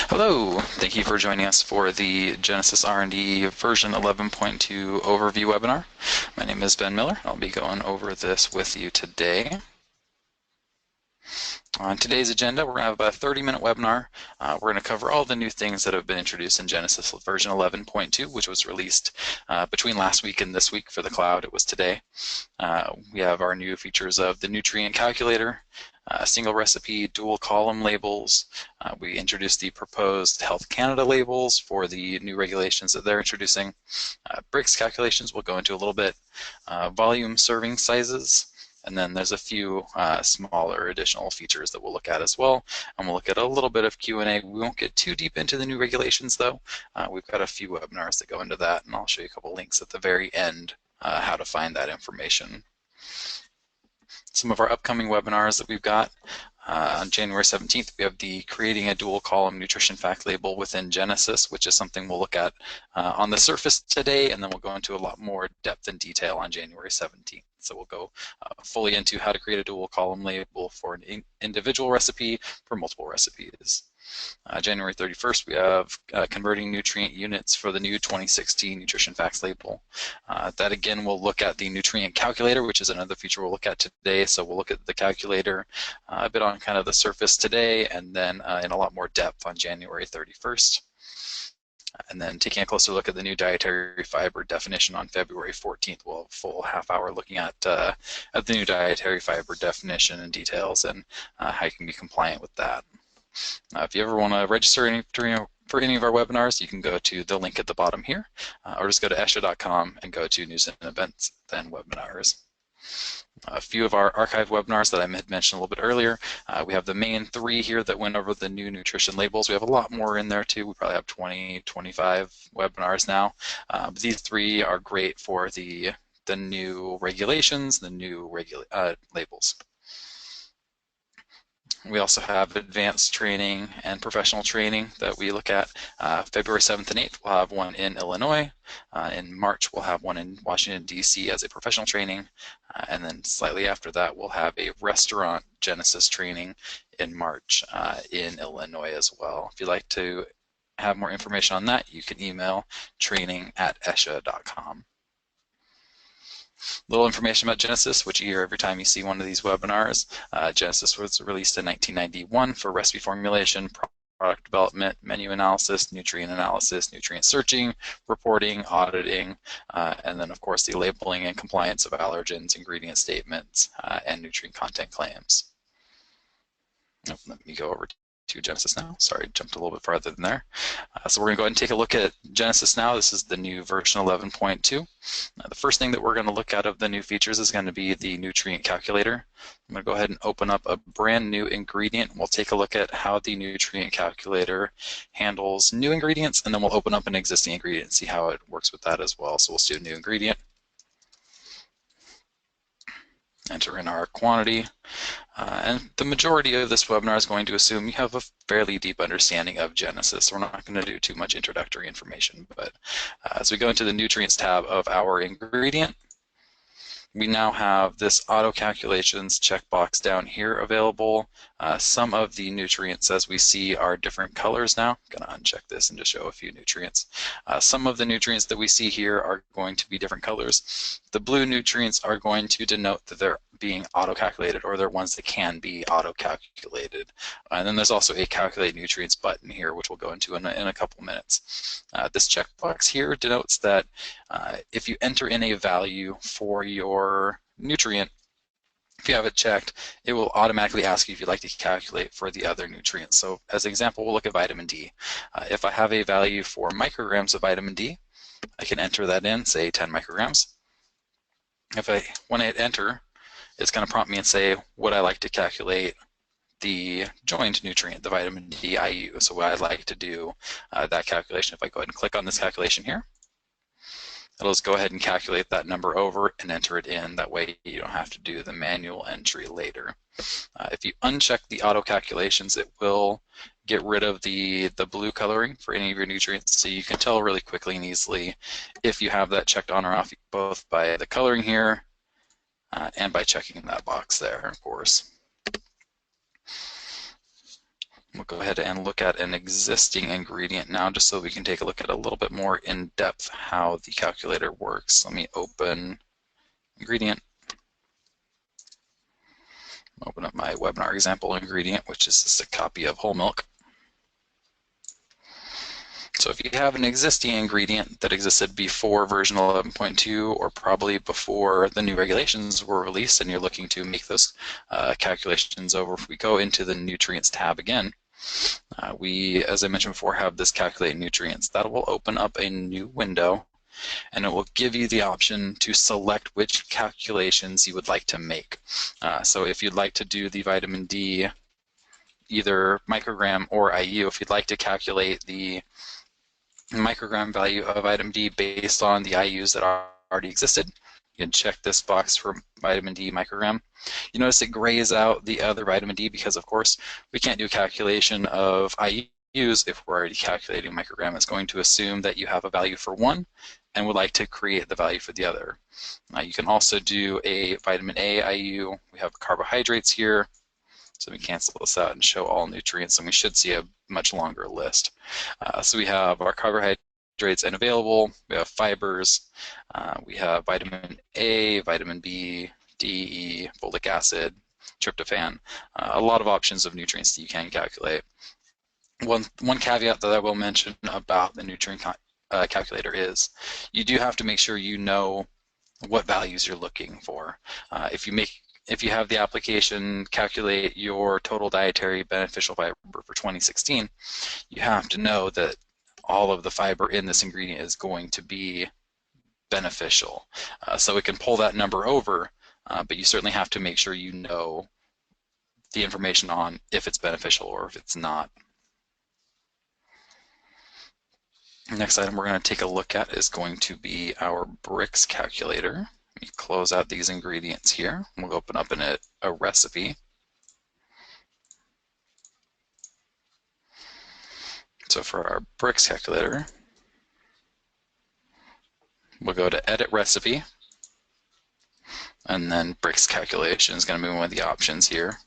Hello, thank you for joining us for the Genesis R&D version 11.2 overview webinar. My name is Ben Miller. I'll be going over this with you today. On today's agenda, we're going to have about a 30-minute webinar. We're going to cover all the new things that have been introduced in Genesis version 11.2, which was released between last week and this week for the cloud. It was today. We have our new features of the nutrient calculator, single recipe, dual column labels. We introduced the proposed Health Canada labels for the new regulations that they're introducing. Brix calculations we'll go into a little bit. Volume serving sizes. And then there's a few smaller additional features that we'll look at as well. And we'll look at a little bit of Q&A. We won't get too deep into the new regulations though. We've got a few webinars that go into that, and I'll show you a couple links at the very end how to find that information. Some of our upcoming webinars that we've got. On January 17th, we have the Creating a Dual Column Nutrition Fact Label within Genesis, which is something we'll look at on the surface today, and then we'll go into a lot more depth and detail on January 17th. So we'll go fully into how to create a dual column label for an individual recipe for multiple recipes. January 31st, we have converting nutrient units for the new 2016 Nutrition Facts label. That again, we'll look at the nutrient calculator, which is another feature we'll look at today. So we'll look at the calculator a bit on kind of the surface today, and then in a lot more depth on January 31st. And then taking a closer look at the new dietary fiber definition on February 14th. We'll have a full half hour looking at the new dietary fiber definition and details and how you can be compliant with that. If you ever want to register for any of our webinars, you can go to the link at the bottom here, or just go to esha.com and go to News and Events, then Webinars. A few of our archive webinars that I had mentioned a little bit earlier. We have the main three here that went over the new nutrition labels. We have a lot more in there too. We probably have 20, 25 webinars now. But these three are great for the new regulations, the new labels. We also have advanced training and professional training that we look at. February 7th and 8th, we'll have one in Illinois. In March, we'll have one in Washington, D.C. as a professional training. And then slightly after that, we'll have a restaurant Genesis training in March in Illinois as well. If you'd like to have more information on that, you can email training@esha.com. Little information about Genesis, which you hear every time you see one of these webinars. Genesis was released in 1991 for recipe formulation, product development, menu analysis, nutrient searching, reporting, auditing, and then of course the labeling and compliance of allergens, ingredient statements, and nutrient content claims. Let me go over to Genesis now. Sorry, jumped a little bit farther than there. So we're going to go ahead and take a look at Genesis now. This is the new version 11.2. The first thing that we're going to look at of the new features is going to be the nutrient calculator. I'm going to go ahead and open up a brand new ingredient. We'll take a look at how the nutrient calculator handles new ingredients, and then we'll open up an existing ingredient and see how it works with that as well. So we'll do a new ingredient. Enter in our quantity, and the majority of this webinar is going to assume you have a fairly deep understanding of Genesis. So we're not going to do too much introductory information, but as we go into the nutrients tab of our ingredient, we now have this auto calculations checkbox down here available. Some of the nutrients, as we see, are different colors now. I'm going to uncheck this and just show a few nutrients. Some of the nutrients that we see here are going to be different colors. The blue nutrients are going to denote that they're being auto-calculated, or they're ones that can be auto-calculated. And then there's also a calculate nutrients button here, which we'll go into in a couple minutes. This checkbox here denotes that if you enter in a value for your nutrient, if you have it checked, it will automatically ask you if you'd like to calculate for the other nutrients. So as an example, we'll look at vitamin D. If I have a value for micrograms of vitamin D, I can enter that in, say 10 micrograms. When I hit enter, it's going to prompt me and say, would I like to calculate the joined nutrient, the vitamin D I use? So what I'd like to do that calculation, if I go ahead and click on this calculation here, it'll just go ahead and calculate that number over and enter it in. That way you don't have to do the manual entry later. If you uncheck the auto calculations, it will get rid of the blue coloring for any of your nutrients, so you can tell really quickly and easily if you have that checked on or off, both by the coloring here and by checking that box there, of course. We'll go ahead and look at an existing ingredient now, just so we can take a look at a little bit more in depth how the calculator works. Let me open ingredient. Open up my webinar example ingredient, which is just a copy of whole milk. So if you have an existing ingredient that existed before version 11.2 or probably before the new regulations were released and you're looking to make those calculations over, if we go into the nutrients tab again, we, as I mentioned before, have this calculate nutrients. That will open up a new window and it will give you the option to select which calculations you would like to make. So if you'd like to do the vitamin D, either microgram or IU, if you'd like to calculate the microgram value of vitamin D based on the IUs that already existed, you can check this box for vitamin D microgram. You notice it grays out the other vitamin D because, of course, we can't do a calculation of IUs if we're already calculating microgram. It's going to assume that you have a value for one and would like to create the value for the other. You can also do a vitamin A IU. We have carbohydrates here. So we cancel this out and show all nutrients, and we should see a much longer list. So we have our carbohydrates and available, we have fibers, we have vitamin A, vitamin B, D, E, folic acid, tryptophan, a lot of options of nutrients that you can calculate. One caveat that I will mention about the nutrient calculator is you do have to make sure you know what values you're looking for. If you have the application calculate your total dietary beneficial fiber for 2016, you have to know that all of the fiber in this ingredient is going to be beneficial. So it can pull that number over, but you certainly have to make sure you know the information on if it's beneficial or if it's not. Next item we're going to take a look at is going to be our brix calculator. Let me close out these ingredients here. We'll open up in a recipe. So for our brix calculator, we'll go to Edit Recipe, and then brix calculation is going to be one of the options here.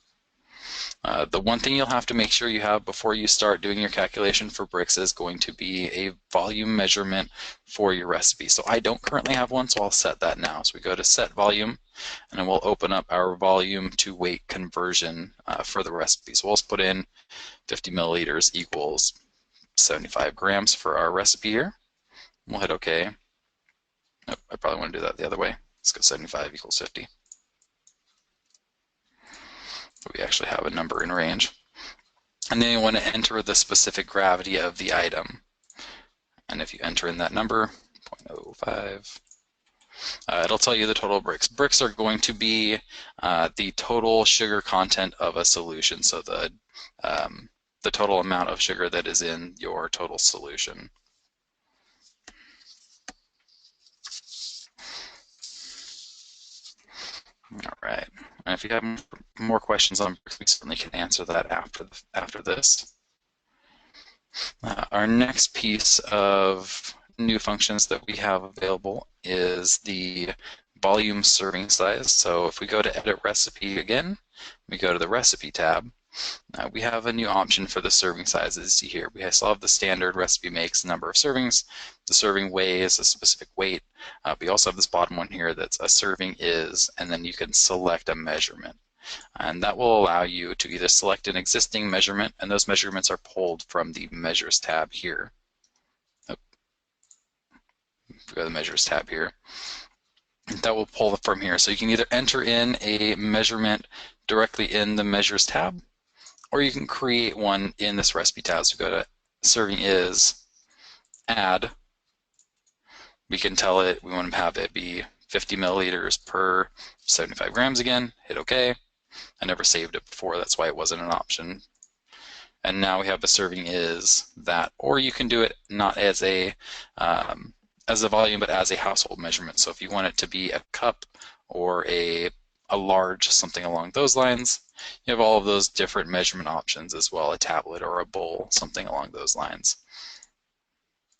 The one thing you'll have to make sure you have before you start doing your calculation for brix is going to be a volume measurement for your recipe. So I don't currently have one, so I'll set that now. So we go to Set Volume, and then we'll open up our volume to weight conversion for the recipe. So we'll just put in 50 milliliters equals 75 grams for our recipe here. We'll hit OK. Nope, I probably want to do that the other way. Let's go 75 equals 50. We actually have a number in range. And then you want to enter the specific gravity of the item. And if you enter in that number, 0.05, it'll tell you the total brix. Brix are going to be the total sugar content of a solution, so the total amount of sugar that is in your total solution. All right. And if you have more questions on brix, we certainly can answer that after this. Our next piece of new functions that we have available is the volume serving size. So if we go to Edit Recipe again, we go to the Recipe tab, we have a new option for the serving sizes. See here, we still have the standard recipe makes number of servings, the serving weighs a specific weight. We also have this bottom one here that's a serving is, and then you can select a measurement. And that will allow you to either select an existing measurement, and those measurements are pulled from the Measures tab here. We go to the Measures tab here. That will pull it from here. So you can either enter in a measurement directly in the Measures tab, or you can create one in this Recipe tab. So go to Serving Is, Add. We can tell it we want to have it be 50 milliliters per 75 grams again. Hit OK. I never saved it before, that's why it wasn't an option. And now we have the serving is that, or you can do it not as a volume, but as a household measurement. So if you want it to be a cup or a large, something along those lines, you have all of those different measurement options as well, a tablet or a bowl, something along those lines.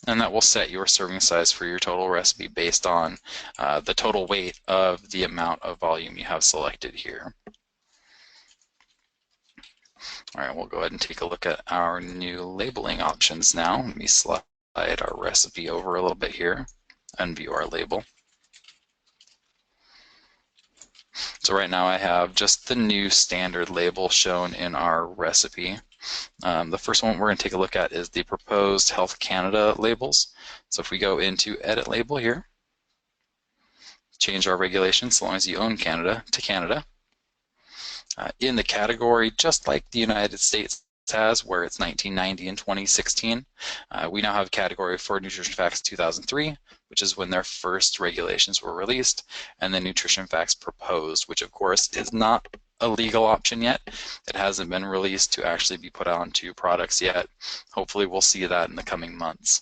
And that will set your serving size for your total recipe based on the total weight of the amount of volume you have selected here. All right, we'll go ahead and take a look at our new labeling options now. Let me slide our recipe over a little bit here and view our label. So right now I have just the new standard label shown in our recipe. The first one we're going to take a look at is the proposed Health Canada labels. So if we go into Edit Label here, change our regulations so long as you own Canada to Canada. In the category, just like the United States has, where it's 1990 and 2016, we now have a category for Nutrition Facts 2003, which is when their first regulations were released, and then Nutrition Facts Proposed, which of course is not a legal option yet. It hasn't been released to actually be put onto products yet. Hopefully we'll see that in the coming months.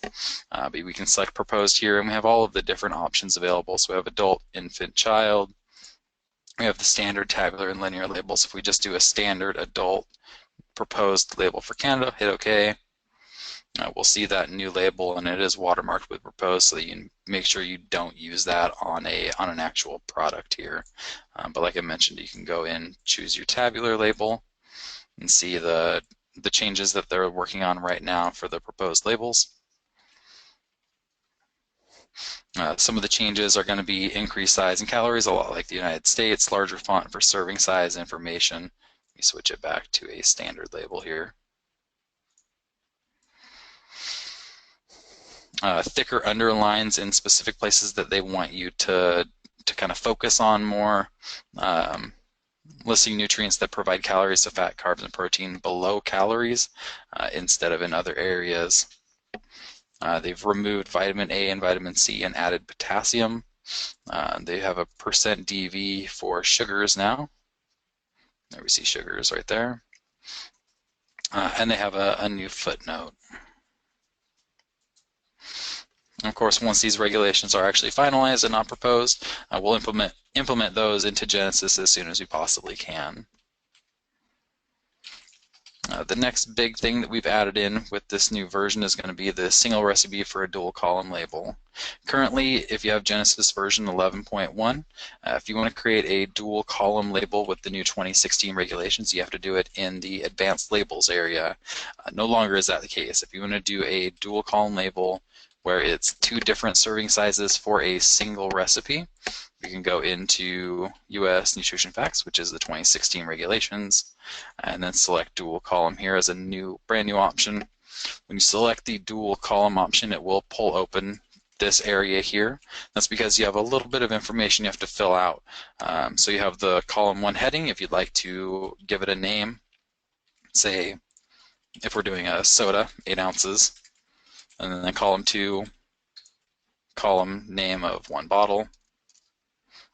But we can select Proposed here, and we have all of the different options available. So we have adult, infant, child. We have the standard tabular and linear labels. If we just do a standard adult proposed label for Canada, hit OK. We'll see that new label, and it is watermarked with proposed, so that you can make sure you don't use that on an actual product here. But like I mentioned, you can go in, choose your tabular label, and see the changes that they're working on right now for the proposed labels. Some of the changes are going to be increased size and calories, a lot like the United States, larger font for serving size information. Let me switch it back to a standard label here. Thicker underlines in specific places that they want you to kind of focus on more. Listing nutrients that provide calories to fat, carbs, and protein below calories instead of in other areas. They've removed vitamin A and vitamin C and added potassium. They have a percent DV for sugars now. There we see sugars right there. And they have a new footnote. Of course, once these regulations are actually finalized and not proposed, we'll implement those into Genesis as soon as we possibly can. The next big thing that we've added in with this new version is going to be the single recipe for a dual column label. Currently, if you have Genesis version 11.1, if you want to create a dual column label with the new 2016 regulations, you have to do it in the advanced labels area. No longer is that the case. If you want to do a dual column label where it's two different serving sizes for a single recipe, you can go into US Nutrition Facts, which is the 2016 regulations, and then select dual column here as a brand new option. When you select the dual column option, it will pull open this area here. That's because you have a little bit of information you have to fill out. So you have the column 1 heading. If you'd like to give it a name, say if we're doing a soda, 8 ounces, and then column 2, column name of 1 bottle.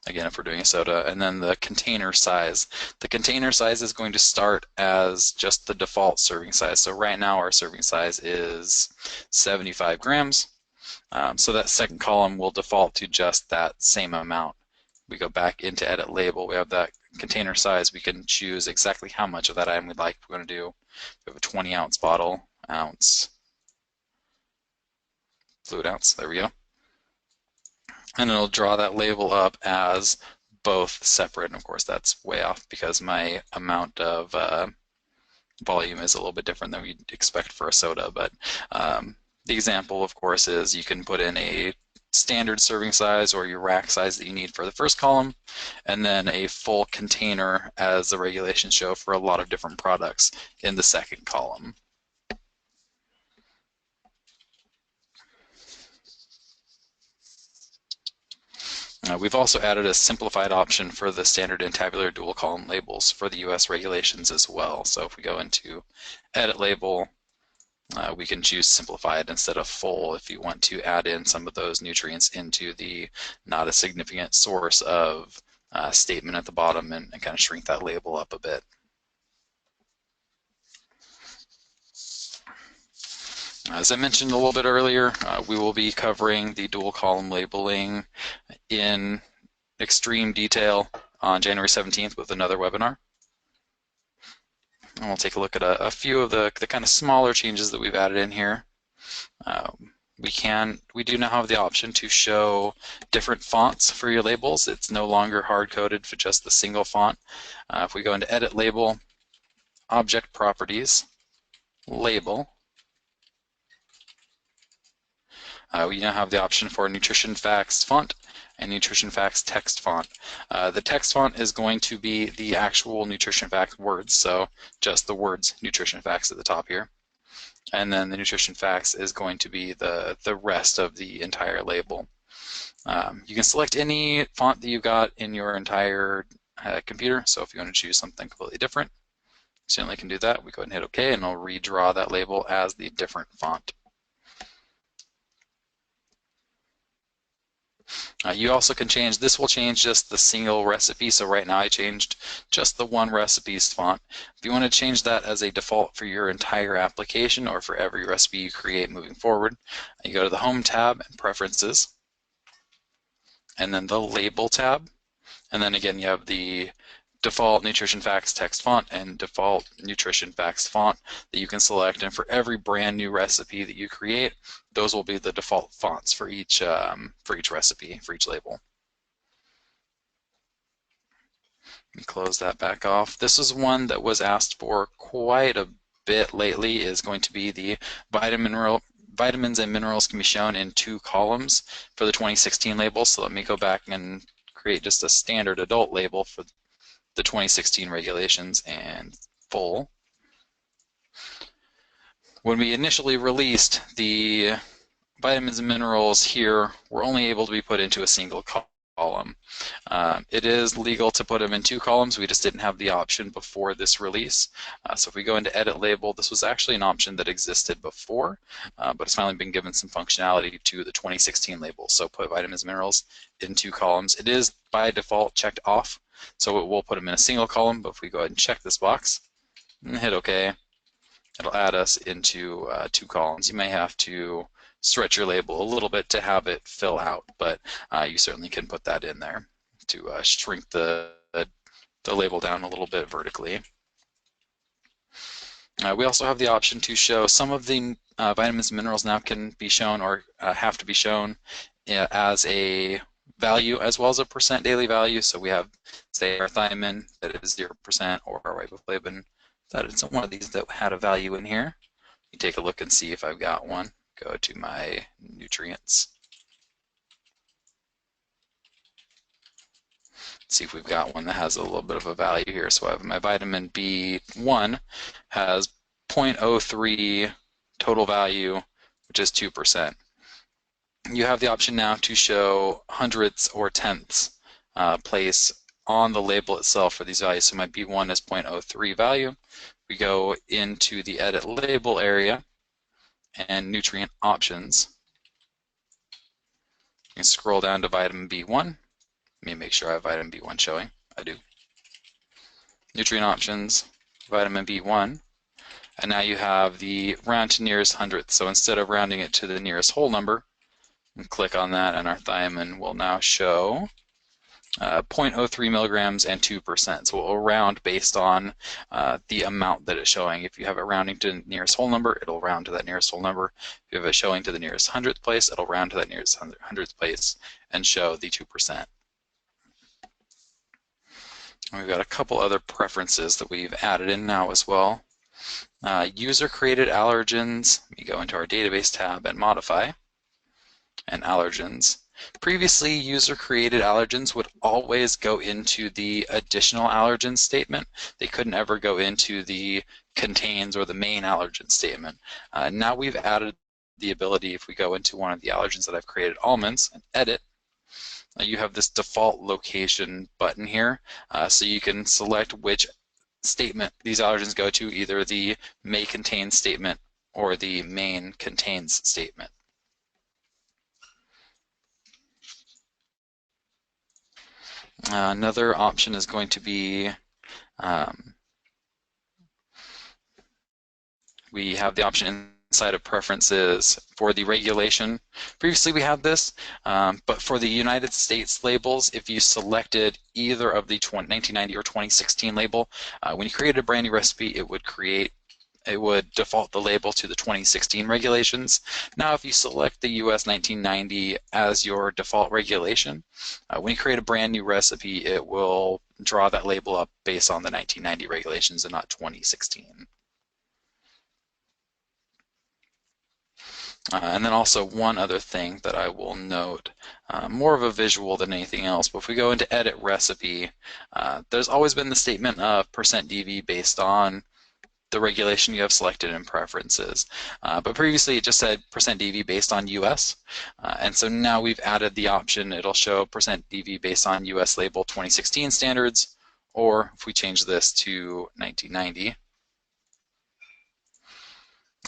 Again, if we're doing a soda, and then the container size. The container size is going to start as just the default serving size. So right now our serving size is 75 grams. So that second column will default to just that same amount. We go back into Edit Label. We have that container size. We can choose exactly how much of that item we'd like. We're going to do, we have a 20-ounce bottle, ounce, fluid ounce. There we go. And it'll draw that label up as both separate. And of course, that's way off because my amount of volume is a little bit different than we'd expect for a soda. But the example, of course, is you can put in a standard serving size or your rack size that you need for the first column, and then a full container, as the regulations show, for a lot of different products in the second column. We've also added a simplified option for the standard and tabular dual column labels for the US regulations as well. So if we go into Edit Label, we can choose simplified instead of full if you want to add in some of those nutrients into the not a significant source of statement at the bottom and kind of shrink that label up a bit. As I mentioned a little bit earlier, we will be covering the dual column labeling in extreme detail on January 17th with another webinar. And we'll take a look at a few of the kind of smaller changes that we've added in here. We do now have the option to show different fonts for your labels. It's no longer hard-coded for just the single font. If we go into Edit Label, Object Properties, Label. We now have the option for Nutrition Facts Font and Nutrition Facts Text Font. The text font is going to be the actual Nutrition Facts words, so just the words Nutrition Facts at the top here. And then the Nutrition Facts is going to be the rest of the entire label. You can select any font that you've got in your entire computer, so if you want to choose something completely different, you certainly can do that. We go ahead and hit OK, and it'll redraw that label as the different font. You also can change, this will change just the single recipe, so right now I changed just the one recipe's font. If you want to change that as a default for your entire application or for every recipe you create moving forward, you go to the Home tab and Preferences, and then the Label tab, and then again you have the default Nutrition Facts text font and default Nutrition Facts font that you can select, and for every brand new recipe that you create, those will be the default fonts for each recipe, for each label. Let me close that back off. This is one that was asked for quite a bit lately, is going to be the vitamins and minerals can be shown in 2 columns for the 2016 label. So let me go back and create just a standard adult label for the 2016 regulations and full. When we initially released, the vitamins and minerals here were only able to be put into a single column. It is legal to put them in 2 columns. We just didn't have the option before this release. So if we go into Edit Label, this was actually an option that existed before, but it's finally been given some functionality to the 2016 label. So put vitamins and minerals in 2 columns. It is by default checked off, so it will put them in a single column, but if we go ahead and check this box and hit OK, it'll add us into 2 columns. You may have to stretch your label a little bit to have it fill out, but you certainly can put that in there to shrink the label down a little bit vertically. We also have the option to show some of the vitamins and minerals now can be shown or have to be shown as a value as well as a percent daily value. So we have, say, our thiamine that is 0%, or our riboflavin that is one of these that had a value in here. You take a look and see if I've got one. Go to my nutrients. See if we've got one that has a little bit of a value here. So I have my vitamin B1 has 0.03 total value, which is 2%. You have the option now to show hundredths or tenths place on the label itself for these values. So my B1 is 0.03 value. We go into the Edit Label area and Nutrient Options. You can scroll down to vitamin B1. Let me make sure I have vitamin B1 showing. I do. Nutrient Options, vitamin B1. And now you have the round to nearest hundredth. So instead of rounding it to the nearest whole number, and click on that, and our thiamine will now show 0.03 milligrams and 2%. So we'll round based on the amount that it's showing. If you have it rounding to the nearest whole number, it'll round to that nearest whole number. If you have it showing to the nearest hundredth place, it'll round to that nearest hundredth place and show the 2%. And we've got a couple other preferences that we've added in now as well. User-created allergens. We go into our database tab and modify, and allergens. Previously, user-created allergens would always go into the additional allergen statement. They couldn't ever go into the contains or the main allergen statement. Now we've added the ability, if we go into one of the allergens that I've created, almonds, and edit, you have this default location button here, so you can select which statement these allergens go to, either the may contain statement or the main contains statement. Another option is going to be we have the option inside of preferences for the regulation. Previously we had this, but for the United States labels, if you selected either of the 1990 or 2016 label, when you created a brand new recipe, it would default the label to the 2016 regulations. Now if you select the US 1990 as your default regulation, when you create a brand new recipe, it will draw that label up based on the 1990 regulations and not 2016. And then also one other thing that I will note, more of a visual than anything else, but if we go into edit recipe, there's always been the statement of %dv based on the regulation you have selected in preferences. But previously it just said %dv based on US. And so now we've added the option, it'll show %dv based on US label 2016 standards, or if we change this to 1990,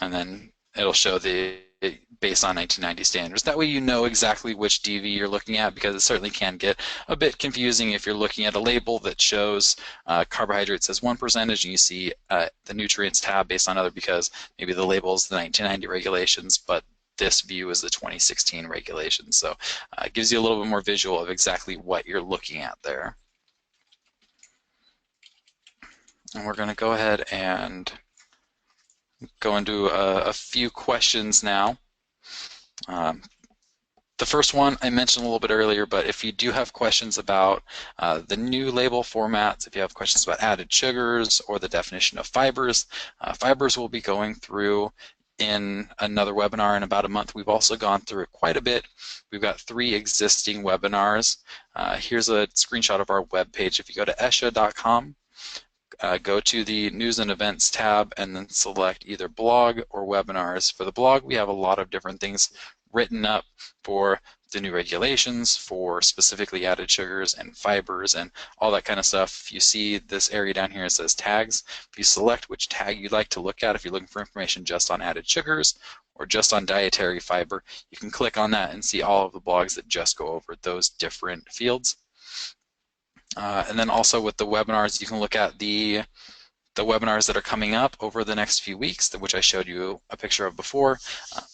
and then it'll show the based on 1990 standards. That way you know exactly which DV you're looking at, because it certainly can get a bit confusing if you're looking at a label that shows carbohydrates as 1% and you see the nutrients tab based on other, because maybe the label is the 1990 regulations, but this view is the 2016 regulations. So it gives you a little bit more visual of exactly what you're looking at there. And we're going to go ahead and go into a few questions now. The first one I mentioned a little bit earlier, but if you do have questions about the new label formats, if you have questions about added sugars or the definition of fibers, fibers we'll be going through in another webinar in about a month. We've also gone through it quite a bit. We've got 3 existing webinars. Here's a screenshot of our webpage. If you go to esha.com, go to the News and Events tab and then select either blog or webinars. For the blog, we have a lot of different things written up for the new regulations, for specifically added sugars and fibers and all that kind of stuff. If you see this area down here, it says tags. If you select which tag you'd like to look at, if you're looking for information just on added sugars or just on dietary fiber, you can click on that and see all of the blogs that just go over those different fields. And then also with the webinars, you can look at the webinars that are coming up over the next few weeks, which I showed you a picture of before,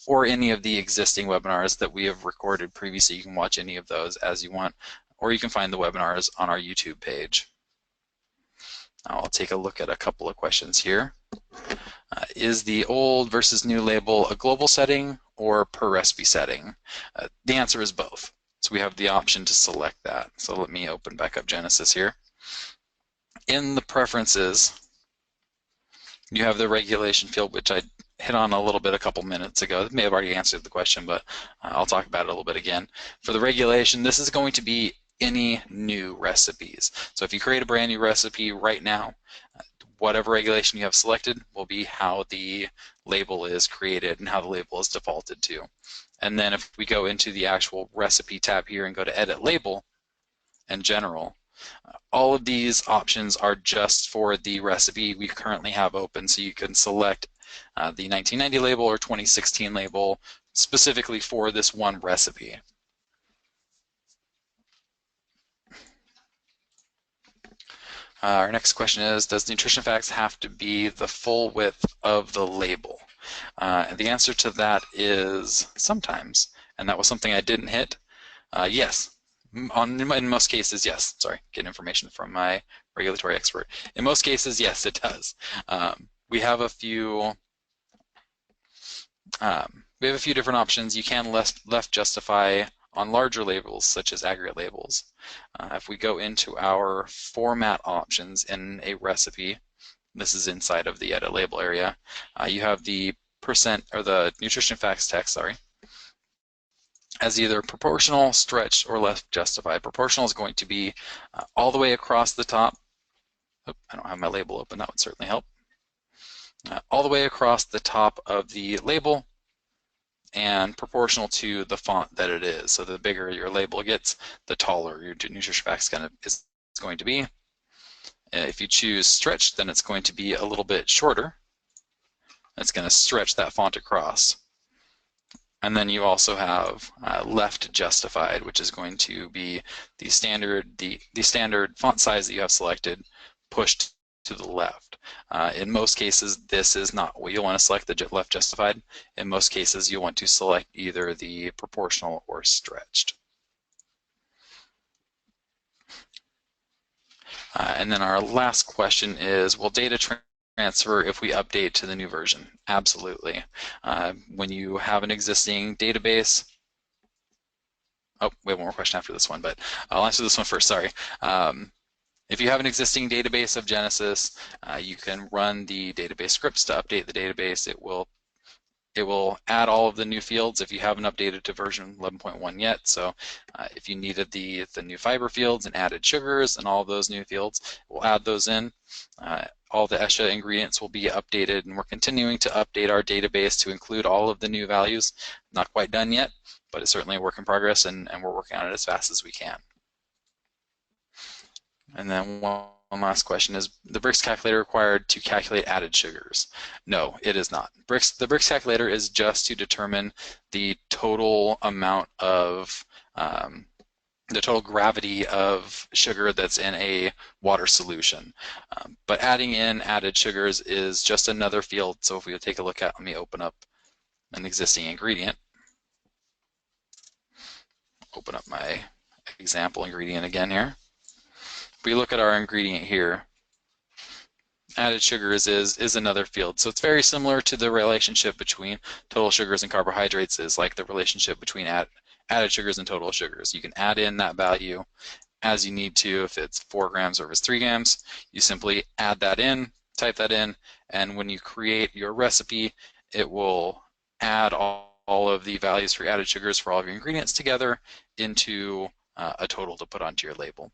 or any of the existing webinars that we have recorded previously. You can watch any of those as you want, or you can find the webinars on our YouTube page. I'll take a look at a couple of questions here. Is the old versus new label a global setting or per recipe setting? The answer is both. So we have the option to select that. So let me open back up Genesis here. In the preferences, you have the regulation field, which I hit on a little bit a couple minutes ago. It may have already answered the question, but I'll talk about it a little bit again. For the regulation, this is going to be any new recipes. So if you create a brand new recipe right now, whatever regulation you have selected will be how the label is created and how the label is defaulted to. And then if we go into the actual recipe tab here and go to edit label and general, all of these options are just for the recipe we currently have open. So you can select the 1990 label or 2016 label specifically for this one recipe. Our next question is, does nutrition facts have to be the full width of the label? And the answer to that is sometimes, and that was something I didn't hit. Yes, in most cases, yes. Sorry, getting information from my regulatory expert. In most cases, yes, it does. We have a few different options. You can left justify on larger labels, such as aggregate labels. If we go into our format options in a recipe, this is inside of the edit label area, you have the percent or the nutrition facts text, sorry, as either proportional, stretched, or left justified. Proportional is going to be all the way across the top. Oh, I don't have my label open, that would certainly help. All the way across the top of the label, and proportional to the font that it is. So the bigger your label gets, the taller your nutrition facts is going to be. If you choose stretched, then it's going to be a little bit shorter. It's going to stretch that font across. And then you also have left justified, which is going to be the standard font size that you have selected pushed to the left. In most cases, this is not what you'll want to select, the left justified. In most cases, you want to select either the proportional or stretched. And then our last question is, will data transfer if we update to the new version? Absolutely. When you have an existing database, oh, we have one more question after this one, but I'll answer this one first, sorry. If you have an existing database of Genesis, you can run the database scripts to update the database. It will add all of the new fields if you haven't updated to version 11.1 yet. So if you needed the new fiber fields and added sugars and all of those new fields, we'll add those in. All the ESHA ingredients will be updated, and we're continuing to update our database to include all of the new values. Not quite done yet, but it's certainly a work in progress, and we're working on it as fast as we can. And then one last question, is the brix calculator required to calculate added sugars? No, it is not. The brix calculator is just to determine the total amount of the total gravity of sugar that's in a water solution. But adding in added sugars is just another field. So if we take a look at, let me open up an existing ingredient. Open up my example ingredient again here. If we look at our ingredient here, added sugars is another field. So it's very similar to the relationship between total sugars and carbohydrates, is like the relationship between added sugars and total sugars. You can add in that value as you need to. If it's 4 grams or if it's 3 grams, you simply add that in, type that in, and when you create your recipe, it will add all of the values for added sugars for all of your ingredients together into a total to put onto your label.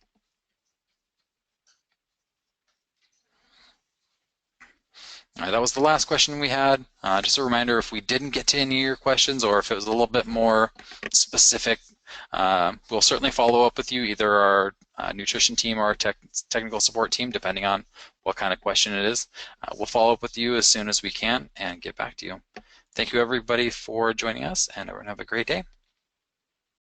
All right, that was the last question we had. Just a reminder, if we didn't get to any of your questions, or if it was a little bit more specific, we'll certainly follow up with you, either our nutrition team or our technical support team, depending on what kind of question it is. We'll follow up with you as soon as we can and get back to you. Thank you, everybody, for joining us, and everyone have a great day.